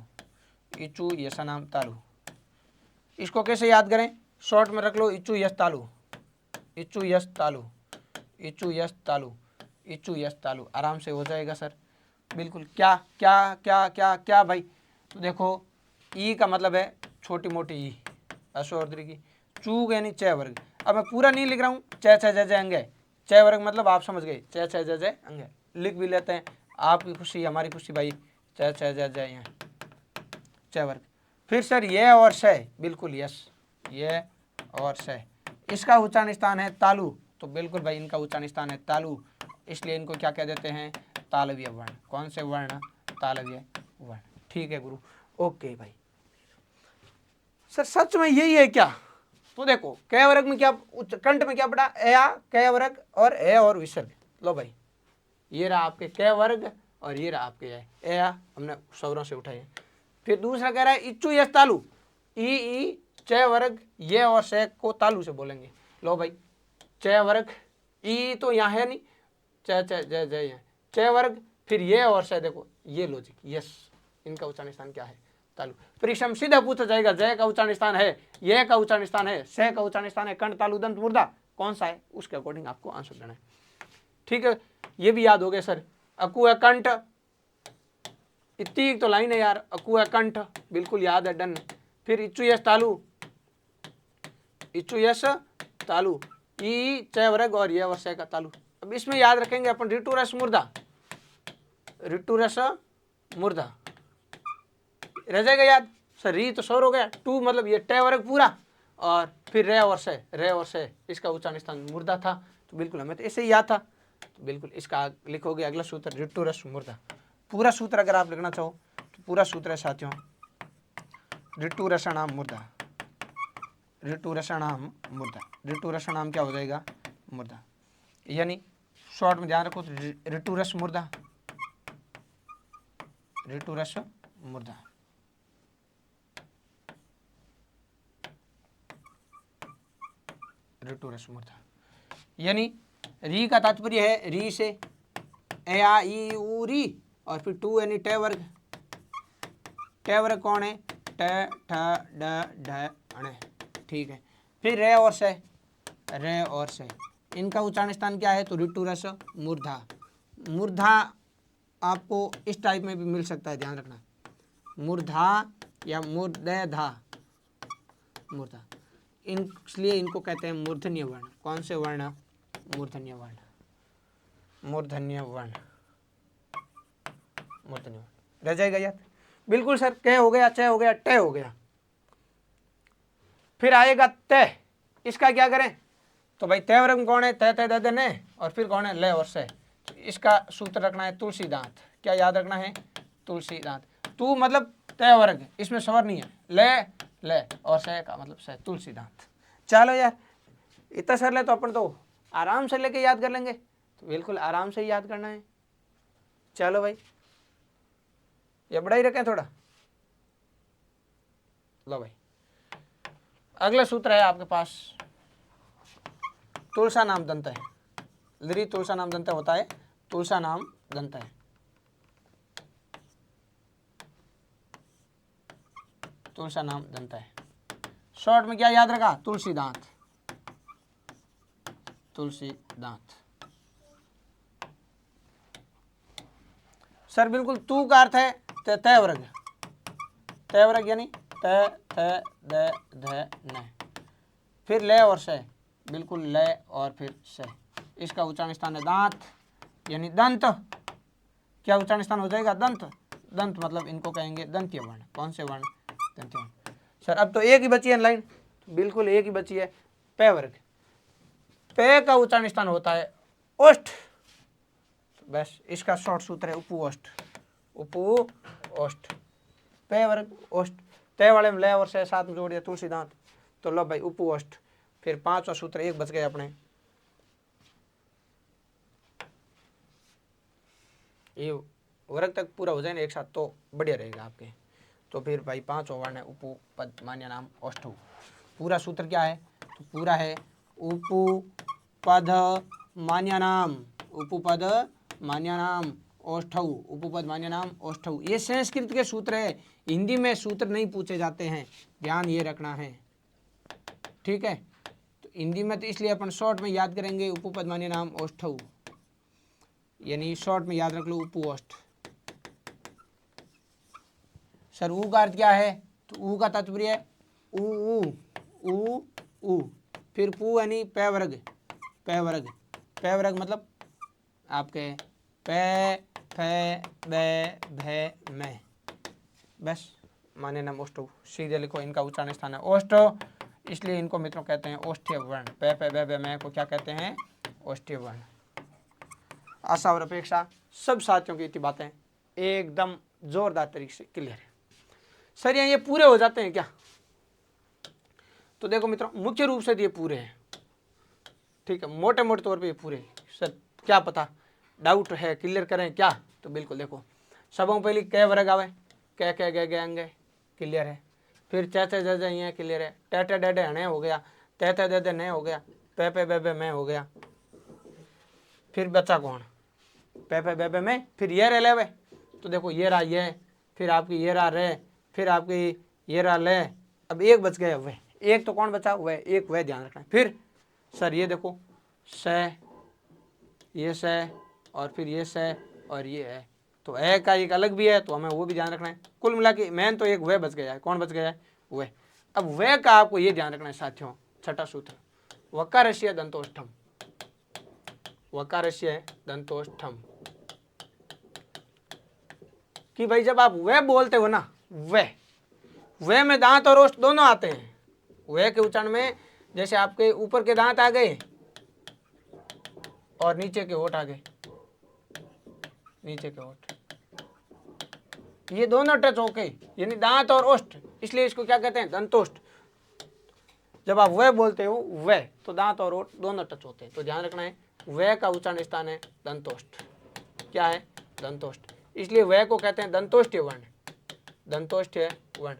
इचू यशा नाम तालु। इसको कैसे याद करें, शॉर्ट में रख लो इचू यश तालु, इचू यश तालु, इचू यश तालु, इचू यश तालु, आराम से हो जाएगा सर। बिल्कुल। क्या क्या क्या क्या क्या भाई, तो देखो ई का मतलब है छोटी मोटी ई, अश्व और दीर्घ। चू यानी च वर्ग। अब मैं पूरा नहीं लिख रहा हूँ, च छ ज अंग है, च वर्ग मतलब आप समझ गए, च छ ज अंग है, लिख भी लेते हैं, आपकी खुशी हमारी खुशी भाई, च छ ज यहाँ च वर्ग। फिर सर ये और श, बिल्कुल यस, ये और श, इसका उच्चारण स्थान है तालु, तो बिल्कुल भाई इनका उच्चारण स्थान है तालु, इसलिए इनको क्या कह देते हैं, तालव्य वर्ण। कौन से वर्ण, तालव्य वर्ण। ठीक है गुरु, ओके भाई। सर सच में यही है क्या, तो देखो क वर्ग में क्या, कंठ में क्या पड़ा, या क वर्ग और ए और विसर्ग। लो भाई ये रहा आपके क वर्ग और ये रहा आपके ए, हमने स्वरों से उठाए। फिर दूसरा कह रहा है इच्चू यश तालु, ई च वर्ग ये और से को तालु से बोलेंगे। लो भाई च वर्ग, ई तो यहाँ है नहीं, च च ज ज च वर्ग, फिर ये और से, देखो ये लॉजिक, यस, इनका उच्चारण स्थान क्या है, तालु। परीक्षा में सीधा पूछा जाएगा, जय का उच्चारण स्थान है, ये का उच्चारण स्थान है, से का उच्चारण स्थान है, कंठ तालु दंत मुर्दा, कौन सा है, उसके अकॉर्डिंग आपको आंसर देना है। ठीक है, ये भी याद हो गया सर। अकु है कंठ, इतनी तो लाइन है यार, अकु है कंठ, बिल्कुल याद है, डन। फिर इच्चू यश तालु, इच्चू यश तालु, ई च वर्ग और ये वर्ष का तालु। अब इसमें याद रखेंगे अपन ऋतु रस मुर्दा, ऋतु रस मुर्दा रह जाएगा याद सर। री तो सौर हो गया, टू मतलब ये ट वर्ग पूरा, और फिर रे और से, इसका उच्चारण स्थान मुर्दा था, तो बिल्कुल हमें तो ऐसे ही याद था, तो बिल्कुल इसका लिखोगे अगला सूत्र ऋतु रस मुर्दा। पूरा सूत्र अगर आप लिखना चाहो तो पूरा सूत्र है साथियों, ऋतु रसाणाम मुर्दा, ऋतु रसाणाम मुर्दा, ऋतु रसाणाम क्या हो जाएगा, मुर्दा। यानी शॉर्ट में ध्यान रखो, ऋतु रस मुर्दा, ऋतु रस मुर्दा। ऋतु रस मुर्दा यानी री का तात्पर्य है री से, ए आ ई उ री, और फिर टू यानी टे वर्ग। टे वर्ग कौन है, ट ठ ड ढ अण, ठीक है। फिर रे और से, रे और से, इनका उच्चारण स्थान क्या है, तो ऋतु रस मूर्धा। मूर्धा आपको इस टाइप में भी मिल सकता है, ध्यान रखना, मूर्धा या मूर्धा, मूर्धा, इसलिए इनको कहते हैं मूर्धन्य वर्ण। कौन से वर्ण, मूर्धन्य वर्ण, मूर्धन्य वर्ण, मूर्धन्य वर्ण रह जाएगा यार, बिल्कुल सर। क हो गया, च हो गया, ट हो गया, फिर आएगा त, इसका क्या करें, तो भाई त वर्ग में कौन है, त त द न, और फिर कौन है, ल और से, इसका सूत्र रखना है तुलसी दांत। क्या याद रखना है, तुलसी दांत। तू मतलब त वर्ग, इसमें स्वर नहीं है, ले और से का मतलब से, तुलसी दांत। चलो यार इतना सर ले तो अपन तो आराम से लेके याद कर लेंगे, तो बिल्कुल आराम से ही याद करना है। चलो भाई ये बड़ा ही रखें थोड़ा। लो भाई अगला सूत्र है आपके पास, तुलसा नाम दंत है, लिरी तुलसा नाम दंत होता है, तुलसा नाम दंत है, तुलसा नाम दंत है। शॉर्ट में क्या याद रखा, तुलसी दांत, तुलसी दांत। सर बिल्कुल तू का अर्थ है तय वर्ग, तय वर्ग यानी त थ द ध न, फिर ले और से, बिल्कुल ले और फिर से, इसका उच्चारण स्थान है दांत यानी दंत। क्या उच्चारण स्थान हो जाएगा, दंत। दंत मतलब इनको कहेंगे दंत्य वर्ण। कौन से वर्ण, दंत्य वर्ण। सर अब तो एक ही बची है लाइन, तो बिल्कुल एक ही बची है, पे वर्ग। पे का उच्चारण स्थान होता है ओष्ठ, बस इसका शॉर्ट सूत्र है उपओष्ठ, उपओष्ठ, पे वर्ग ओष्ठ, तय वाले में ले और से साथ में जोड़ दिया तुलसी दांत, तो लो भाई उपओष्ठ। फिर पांचवा सूत्र एक बच गए अपने, ये वर्ग तक पूरा हो जाए ना एक साथ तो बढ़िया रहेगा आपके। तो फिर भाई पांचवा वर्ण है उपु पद मान्य नाम ओष्ठु। पूरा सूत्र क्या है, तो पूरा है उपु पद मान्य नाम, उपपद मान्य नाम औष्ठौ, उपपद मान्य नाम औष्ठौ। ये संस्कृत के सूत्र है, हिंदी में सूत्र नहीं पूछे जाते हैं, ध्यान ये रखना है, ठीक है। तो हिंदी में तो इसलिए अपन शॉर्ट में याद करेंगे, उपपद मान्य नाम औष्ठौ, यानी शॉर्ट में याद रख लो उपऔष्ठ। सर ऊ का अर्थ क्या है, तो ऊ का तात्पर्य है ऊ ऊ ऊ ऊ, फिर पू यानी पै वर्ग, पै वर्ग, पै वर्ग मतलब आपके पै फै बै भै मै, बस माने नाम ओष्ठौ। सीधे लिखो, इनका उच्चारण स्थान है ओष्ठ, इसलिए इनको मित्रों कहते हैं ओष्ठ्य वर्ण। पै फै बै भै मै को क्या कहते हैं, ओष्ठ्य वर्ण। आशा और अपेक्षा सब साथियों की इतनी बातें एकदम जोरदार तरीके से क्लियर है। सर ये पूरे हो जाते हैं क्या, तो देखो मित्रों मुख्य रूप से ये पूरे हैं, ठीक है, मोटे मोटे तौर पे ये पूरे। सर क्या पता डाउट है, क्लियर करें क्या, तो बिल्कुल देखो, सबों पहले कै वर्ग आवे, कै कै गे गे अंगे, क्लियर है। फिर चे चे जे जे ये क्लियर है, टे टे डे डे हणे हो गया, ते ते दे दे ने हो गया, पे पे बे बे मैं हो गया। फिर बच्चा कौन, पे पे बे बे में, फिर ये रे लेवे, तो देखो ये रहा ये, फिर आपकी ये रहा रे, फिर आपकी ये रहा ले, अब एक बच गया वह, एक तो कौन बचा वह, एक वह ध्यान रखना है। फिर सर ये देखो से, ये से, और फिर ये से, और ये है, तो ए का एक अलग भी है, तो हमें वो भी ध्यान रखना है। कुल मिला के मैन तो एक वह बच गया है, कौन बच गया है, वह। अब वह का आपको ये ध्यान रखना है साथियों, छठा सूत्र, वकारस्य दंतोष्ठम, वकारस्य दंतोष्ठम, कि भाई जब आप वह बोलते हो ना, वह में दांत और ओष्ठ दोनों आते हैं। वह के उच्चारण में जैसे आपके ऊपर के दांत आ गए और नीचे के होठ आ गए, नीचे के होठ, ये दोनों टच होके, यानी दांत और ओष्ठ, इसलिए इसको क्या कहते हैं, दंतोष्ठ। जब आप वह बोलते हो वह, तो दांत और ओठ दोनों टच होते हैं, तो ध्यान रखना है वह का उच्चारण स्थान है दंतोष्ठ। क्या है, दंतोष्ठ, इसलिए वह को कहते हैं दंतोष्ठ्य वर्ण, दंतोष्ठ्य वर्ण।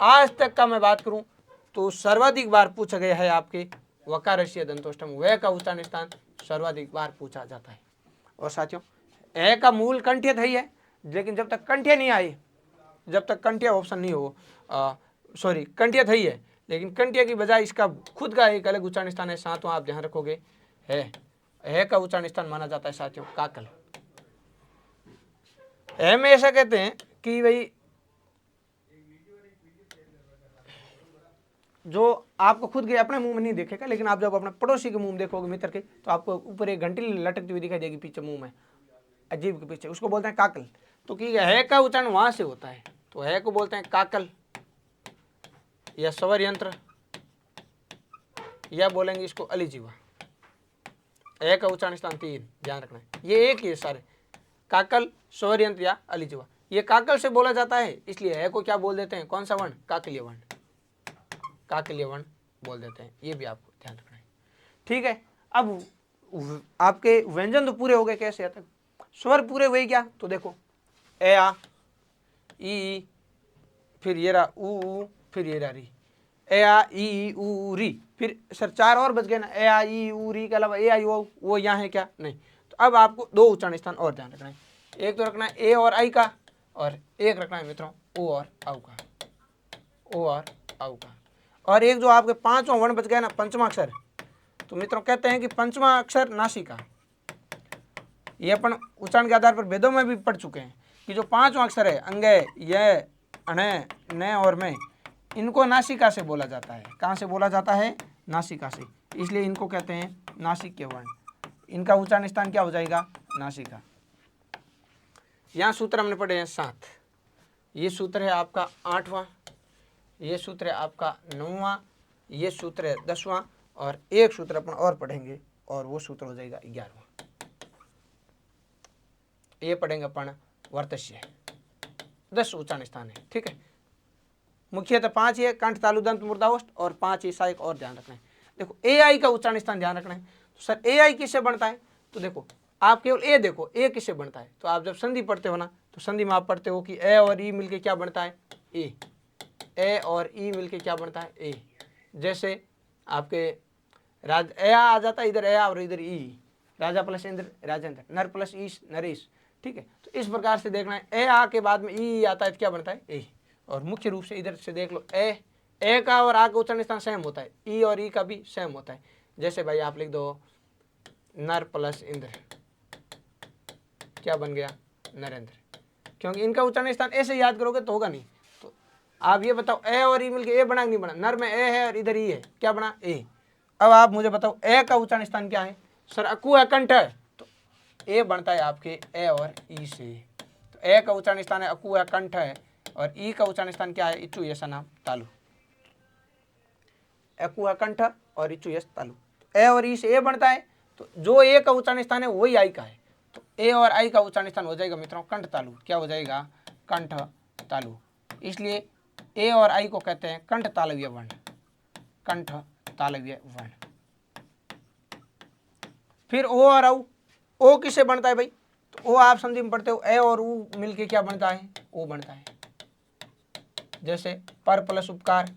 आज तक का मैं बात करूं तो सर्वाधिक बार पूछा गया है आपके वकारस्य दंतोष्ठम, वह का उच्चारण स्थान सर्वाधिक बार पूछा जाता है। और साथियों ए का मूल कंठ्य ही है, लेकिन जब तक कंठ्य नहीं आई, जब तक कंठ्य ऑप्शन नहीं हो, सॉरी कंठ्य ही है, लेकिन कंठ्य की बजाय इसका खुद का एक अलग उच्चारण स्थान है, सातवां आप ध्यान रखोगे है का उच्चारण स्थान माना जाता है साथियों काकल। है में ऐसा कहते हैं कि भाई जो आपको खुद के अपने मुंह में नहीं देखेगा, लेकिन आप जब अपने पड़ोसी के मुंह में देखोगे मित्र के, तो आपको ऊपर एक घंटी लटकती हुई दिखाई देगी पीछे मुंह में, अजीब के पीछे, उसको बोलते हैं काकल। तो कि है का उच्चारण वहां से होता है, तो है को बोलते हैं काकल या स्वर यंत्र, या बोलेंगे इसको अलिजीवा। ए का उच्चारण स्थान 3 ध्यान रखना है, ये एक ही है सारे, काकल, स्वर यंत्र या अलिजीवा। ये काकल से बोला जाता है, इसलिए है को क्या बोल देते हैं, कौन सा वर्ण, काकलीय वर्ण, काकलीय वर्ण बोल देते हैं, ये भी आपको ध्यान रखना है, ठीक है। अब आपके व्यंजन तो पूरे हो गए, कैसे आते स्वर पूरे हुए क्या, तो देखो ए आ ई, फिर ये रहा ऊ, फिर ये रहा री, ए आ ई ऊ री, फिर सर 4 और बच गए ना, ए आ ई ऊ री के अलावा ए आई वो यहाँ है क्या, नहीं। तो अब आपको 2 उच्चारण स्थान और ध्यान रखना है, एक तो रखना है ए और आई का, और एक रखना है मित्रों ओ और आउ का, ओ और आउ का। और एक जो आपके 5वां वर्ण बच गया ना, पंचमा अक्षर, तो मित्रों कहते हैं कि पंचमा अक्षर नासिका। ये अपन उच्चारण के आधार पर वेदों में भी पढ़ चुके हैं कि जो 5वां अक्षर है अंगे, ये, अणे, ने और मैं, इनको नासिका से बोला जाता है। कहाँ से बोला जाता है, नासिका से, इसलिए इनको कहते हैं नासिक के वर्ण। इनका उच्चारण स्थान क्या हो जाएगा, नासिका। यहाँ सूत्र हमने पढ़े हैं 7, ये सूत्र है आपका 8वां, ये सूत्र है आपका 9वां, ये सूत्र है 10वां, और एक सूत्र अपन और पढ़ेंगे और वो सूत्र हो जाएगा 11वां। ये पढ़ेंगे अपन वर्तस्य, 10 उच्चारण स्थान है, ठीक है। मुख्यतः 5 है, कंठ, तालु, दंत, मूर्धावष्ट, और 5 ईसा एक और ध्यान रखना है। देखो ए आई का उच्चारण स्थान ध्यान रखना है। तो सर ए आई किससे बनता है, तो देखो आप केवल ए देखो, ए किससे बनता है, तो आप जब संधि पढ़ते हो ना, तो संधि में आप पढ़ते हो कि ए और ई मिलके क्या बनता है, ए और ई मिलके क्या बनता है, ए। जैसे आपके राज ए आ जाता है इधर, ए और इधर ई, राजा प्लस इंद्र राजेंद्र, नर प्लस ईश नरेश। ठीक है, तो इस प्रकार से देखना है। ए आ के बाद में ई आता है तो क्या बनता है ए। और मुख्य रूप से इधर से देख लो, ए का और आ का उच्चारण स्थान सेम होता है, ई और ई का भी सेम होता है। जैसे भाई आप लिख दो नर प्लस इंद्र, क्या बन गया नरेंद्र, क्योंकि इनका उच्चारण स्थान ऐसे याद करोगे तो होगा नहीं। तो आप ये बताओ ए और ई मिलके ए बना कि नहीं बना, नर में ए है और इधर ई है, क्या बना ए। अब आप मुझे बताओ ए का उच्चारण स्थान क्या है सर, अकु है कंठ है, तो ए बनता है आपके ए और ई से। तो ए का उच्चारण स्थान है अकु है कंठ है, और ई का उच्चारण स्थान क्या है इचु यस नाम तालु, अकु है कंठ और इचु यस तालु। ए और ई से ए बनता है, तो जो ए का उच्चारण स्थान है वही आई का है। तो ए और आई का उच्चारण स्थान हो जाएगा मित्रों कंठ तालु, क्या हो जाएगा कंठ तालु। इसलिए ए और आई को कहते हैं कंठ तालव्य वर्ण, कंठ तालव्य वर्ण। फिर ओ और औ, ओ किससे बनता है भाई, तो ओ आप संधि में पढ़ते हो, ए और ऊ मिलके क्या बनता है ओ बनता है। जैसे पर प्लस उपकार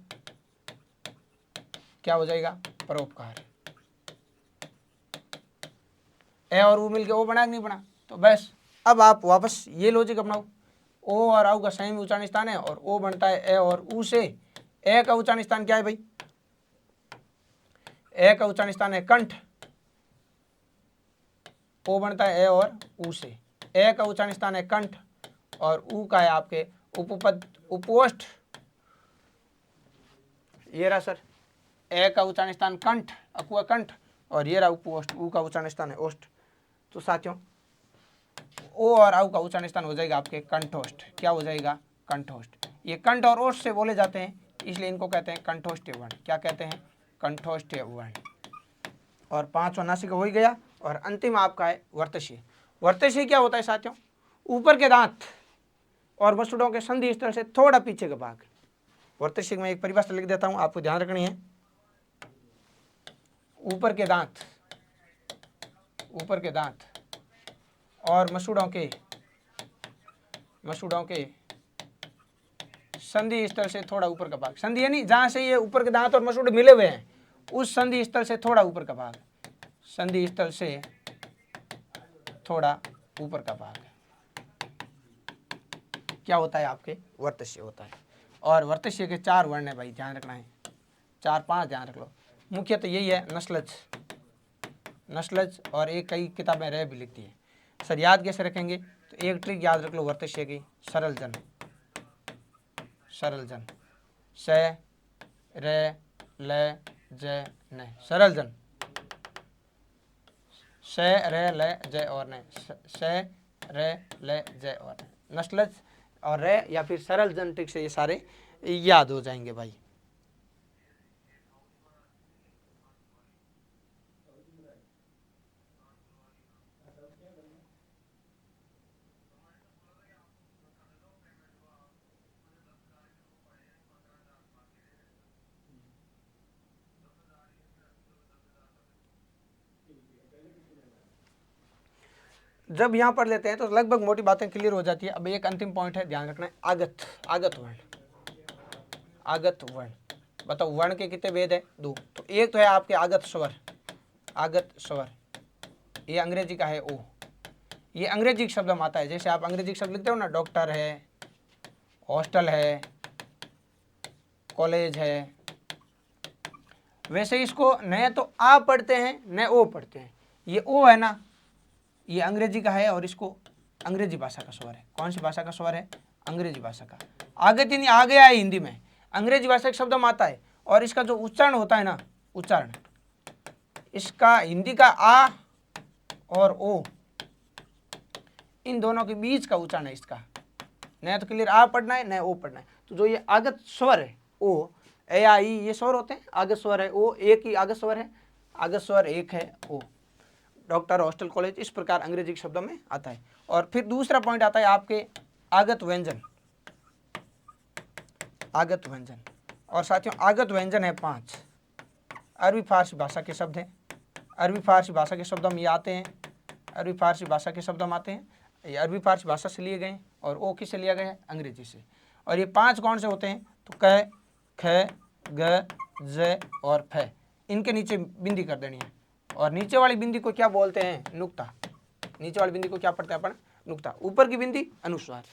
क्या हो जाएगा परोपकार, ए और ऊ मिलके ओ बना कि नहीं बना। तो बस अब आप वापस ये लॉजिक अपनाओ, ओ और औ का सही में उच्चारण स्थान है और ओ बनता है ए और ऊ से। ए का उच्चारण स्थान क्या है भाई, ए का उच्चारण स्थान है कंठ, ओ बनता है ए और ऊ से। ए का उच्चारण स्थान है कंठ और ऊ का है आपके उपपद उपोष्ठ, ये रहा सर ए का उच्चारण स्थान कंठ अकुआ कंठ, और ये रहा उपोष्ठ, ऊ का उच्चारण स्थान है ओष्ठ। तो साथियों ओ और औ का उच्चारण स्थान हो जाएगा आपके कंठोष्ठ, क्या हो जाएगा कंठोष्ठ। ये कंठ और ओष्ठ से बोले जाते हैं, इसलिए इनको कहते हैं कंठोष्ठीय वर्ण। क्या कहते हैं कंठोष्ठीय वर्ण। और पांचवा नासिका हो ही गया, और अंतिम आपका है वर्तशीय। वर्तशीय क्या होता है साथियों, ऊपर के दांत और मसूड़ों के संधि स्थल से थोड़ा पीछे का भाग। वर्तशीय में एक परिभाषा लिख देता हूं, आपको ध्यान रखनी है। ऊपर के दांत, ऊपर के दांत और मसूड़ों के संधि स्थल से थोड़ा ऊपर का भाग। संधि यानी जहां से ये ऊपर के दांत और मसूड़े मिले हुए हैं, उस संधि स्थल से थोड़ा ऊपर का भाग, संधि स्थल से थोड़ा ऊपर का भाग क्या होता है आपके वर्तशीय होता है। और वर्तशीय के 4 वर्ण है भाई, ध्यान रखना है, 4-5 ध्यान रख लो। मुख्य तो यही है नस्लज, नस्लज, और एक कई किताबें रह भी लिखती है। सर याद कैसे रखेंगे, तो एक ट्रिक याद रख लो वर्तशीय की, सरल जन, सरल जन, से रे ले जय न, सरल जन, से रे ले जय और न, से रे ले जय और न, नस्लज और रे या फिर सरल जन ट्रिक से ये सारे याद हो जाएंगे भाई। जब यहाँ पढ़ लेते हैं तो लगभग मोटी बातें क्लियर हो जाती है। अब एक अंतिम पॉइंट है, ध्यान रखना है, आगत, आगत वर्ण, आगत वर्ण। बताओ वर्ण के कितने भेद है 2। तो एक तो है आपके आगत स्वर, आगत स्वर, ये अंग्रेजी का है ओ, ये अंग्रेजी शब्द में आता है। जैसे आप अंग्रेजी शब्द लिखते हो ना, डॉक्टर है, हॉस्टल है, कॉलेज है, वैसे इसको न तो आ पढ़ते हैं न ओ पढ़ते हैं। ये ओ है ना, ये अंग्रेजी का है और इसको अंग्रेजी भाषा का स्वर है। कौन सी भाषा का स्वर है, अंग्रेजी भाषा का। आगत यानी आ गया है हिंदी में, अंग्रेजी भाषा के शब्द में आता है। और इसका जो उच्चारण होता है ना, उच्चारण इसका हिंदी का आ और ओ, इन दोनों के बीच का उच्चारण है इसका। न तो क्लियर आ पढ़ना है न ओ पढ़ना है। तो जो ये आगत स्वर है ओ, ए आ ई, ये स्वर होते हैं। आगत स्वर है ओ, एक ही आगत स्वर है, आगत स्वर एक है ओ। डॉक्टर, हॉस्टल, कॉलेज, इस प्रकार अंग्रेजी के शब्दों में आता है। और फिर दूसरा पॉइंट आता है आपके आगत व्यंजन, आगत व्यंजन। और साथियों आगत व्यंजन है 5, अरबी फारसी भाषा के शब्द हैं। अरबी फारसी भाषा के शब्दों में ये आते हैं, अरबी फारसी भाषा के शब्दों में आते हैं। ये अरबी फारसी भाषा से लिए गए, और ओ किससे लिया गया है, अंग्रेजी से। और ये 5 कौन से होते हैं, तो क, ख, ग, ज और फ, इनके नीचे बिंदी कर देनी है। और नीचे वाली बिंदी को क्या बोलते हैं? नुक्ता। नीचे वाली बिंदी को क्या पढ़ते हैं अपन? नुक्ता। ऊपर की बिंदी अनुस्वार।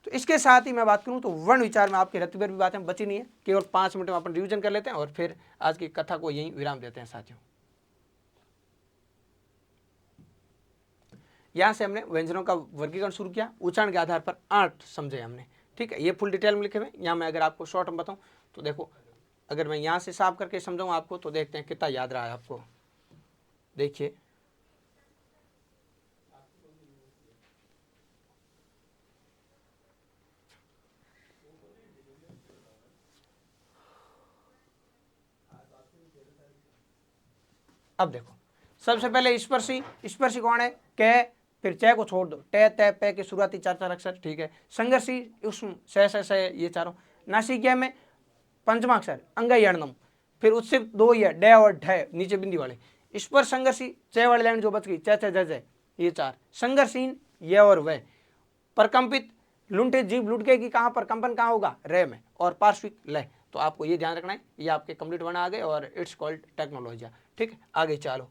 तो इसके साथ ही मैं बात करूं तो वर्ण विचार में आपके रत्ती भर भी बातें बची नहीं है, केवल 5 मिनट में अपन रिवीजन कर लेते हैं और फिर आज की कथा को यहीं विराम देते हैं साथियों। यहां से हमने व्यंजनों का वर्गीकरण शुरू किया, उच्चारण के आधार पर 8 समझे हमने, ठीक है। ये फुल डिटेल में लिखे हुए, यहाँ मैं अगर आपको शॉर्ट में बताऊं तो देखो, अगर मैं यहाँ से साफ करके समझाऊं आपको तो देखते हैं कितना याद रहा है आपको। देखिए अब देखो, सबसे पहले स्पर्शी। स्पर्शी कौन है? क, फिर च को छोड़ दो, टे ते पे के शुरुआती 4 अक्षर, ठीक है। संघर्षी उष्म स ये चारों। नासिकिया में पंचमा अक्षर अंगई अणनम, फिर उससे 2 ही है डे और ढ नीचे बिंदी वाले। स्पर्श संघर्षी च वाली लाइन जो बच गई च च ज ये 4। संघर्षीन ये और वह। परकंपित लुंठे जीभ लुट गई कि कहाँ पर कंपन कहाँ होगा? रे में। और पार्श्विक लय। तो आपको ये ध्यान रखना है, ये आपके कंप्लीट बना आ गए और इट्स कॉल्ड टेक्नोलॉजी, ठीक है। आगे चलो,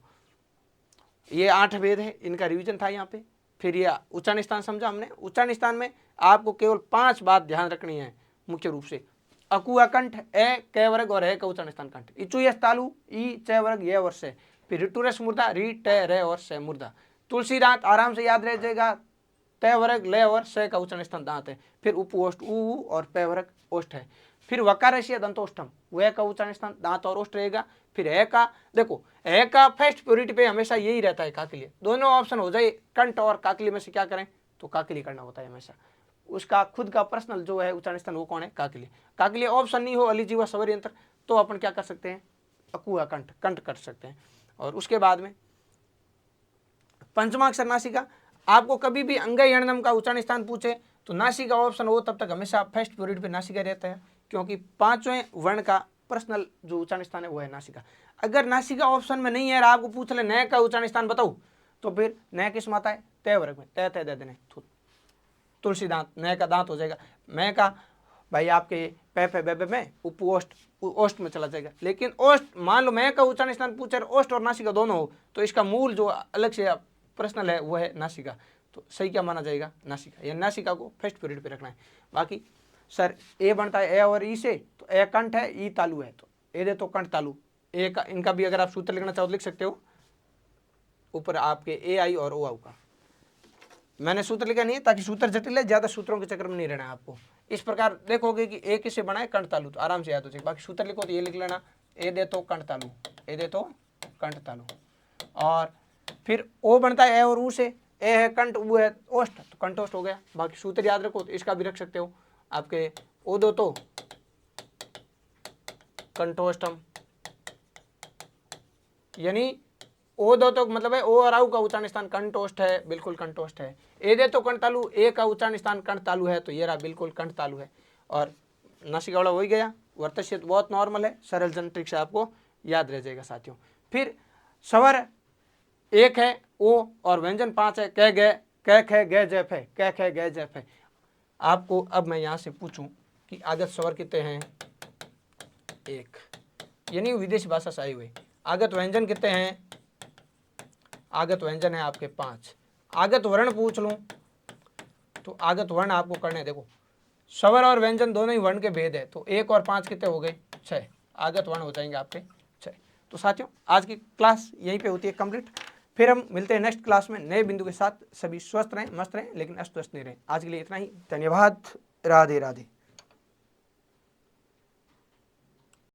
ये 8 भेद है, इनका रिवीजन था यहाँ पे। फिर ये उच्चारण स्थान समझा हमने। उच्चारण स्थान में आपको केवल 5 बात ध्यान रखनी है मुख्य रूप से। अकुआ कंठ, ए क वर्ग और है का उच्चारण स्थान कंठ। इचुयस तालु, ई च वर्ग ये वर्ष है। फिर ऋटुरस मुर्दा, री टे रे और से मुर्दा। तुलसी दांत आराम से याद रह जाएगा, तय वर्ग ले और से का उच्चारण स्थान दांत है। फिर उपओष्ठ ऊ और पे वर्ग ओष्ठ है। फिर वकारशीय दंतोष्ठम, वह का उच्चारण स्थान दांत और ओष्ठ रहेगा। फिर है का, देखो है का फर्स्ट प्योरिटी पे हमेशा यही रहता है का के लिए। दोनों ऑप्शन हो जाए कंठ और का के लिए में से क्या करें? तो का के लिए करना होता है हमेशा। उसका खुद का पर्सनल जो है उच्चारण स्थान वो कौन है? का के लिए। का के लिए ऑप्शन नहीं हो अली जीवा सवर यंत्र तो अपन क्या कर सकते हैं? अकुआ कंठ, कंठ कर सकते हैं। और उसके बाद में पंचमाक्षर नासिका। आपको कभी भी अंगई अणनम का उच्चारण स्थान पूछे तो नासिका ऑप्शन हो तब तक हमेशा फर्स्ट पीरियड पे नासिका रहता है, क्योंकि 5वें वर्ण का पर्सनल जो उच्चारण स्थान है वो है नासिका। अगर नासिका ऑप्शन में नहीं है और आपको पूछ ले नए का उच्चारण स्थान बताओ तो फिर नए किस माता है? तय वर्ग में। तय तय दे देने तुलसी दांत, नए का दांत हो जाएगा। मैं का भाई आपके पे पे बे में उपओष्ठ ओष्ठ में चला जाएगा। लेकिन ओष्ठ मान लो मैं का उच्चारण स्थान पूछे ओष्ठ और नासिका दोनों हो तो इसका मूल जो अलग से पर्सनल है वो है नासिका। तो सही क्या माना जाएगा? नासिका। या नासिका को फर्स्ट पीरियड पे रखना है। बाकी सर ए बनता है ए और ई से, तो ए कंठ है ई तालु है, तो ए दे तो कंठ तालु। ए का इनका भी अगर आप सूत्र लिखना चाहो तो लिख सकते हो, ऊपर आपके ए आई और ओ आउ का। मैंने सूत्र लिखा नहीं है ताकि सूत्र जटिल है, ज्यादा सूत्रों के चक्कर में नहीं रहना है आपको। इस प्रकार देखोगे कि ए किससे बना है? कंठ तालु, तो आराम से याद हो जाएगा। बाकी सूत्र लिखो तो ये लिख लेना, ए दे तो कंठ तालु, ए दे तो कंठ तालु। और फिर ओ बनता है ए और ऊ से, ए है कंठ, ऊ है ओष्ठ, तो कंठोष्ठ हो गया। बाकी सूत्र याद रखो तो इसका भी रख सकते हो आपके ओ दो तो कंठोष्टम, यानी ओ दो तो मतलब है ओ और आउ का उच्चारण स्थान कंठोष्ठ है, बिल्कुल कंठोष्ठ है। ए दे तो कंठ तालु, ए का उच्चारण स्थान कंठ तालु है, तो ये रहा बिल्कुल कंठ तालु है। और नासिका वाला हो ही गया। वर्तस्य तो बहुत नॉर्मल है, सरल जन से आपको याद रह जाएगा साथियों। फिर स्वर 1 है ओ और व्यंजन 5 है क ग क ख ग ज फ, क ख ग ज फ। आपको अब मैं यहाँ से पूछूं कि आगत स्वर कितने हैं? 1, यानी विदेशी भाषा से आए हुए। आगत व्यंजन कितने हैं? आगत व्यंजन है आपके 5। आगत वर्ण पूछ लूं तो आगत वर्ण आपको करने, देखो स्वर और व्यंजन दोनों ही वर्ण के भेद है, तो 1 और 5 कितने हो गए? 6 आगत वर्ण हो जाएंगे आपके 6। तो साथियों आज की क्लास यहीं पे होती है कंप्लीट। फिर हम मिलते हैं नेक्स्ट क्लास में नए बिंदु के साथ। सभी स्वस्थ रहें, मस्त रहें, लेकिन अस्त व्यस्त नहीं रहें। आज के लिए इतना ही। धन्यवाद। राधे राधे।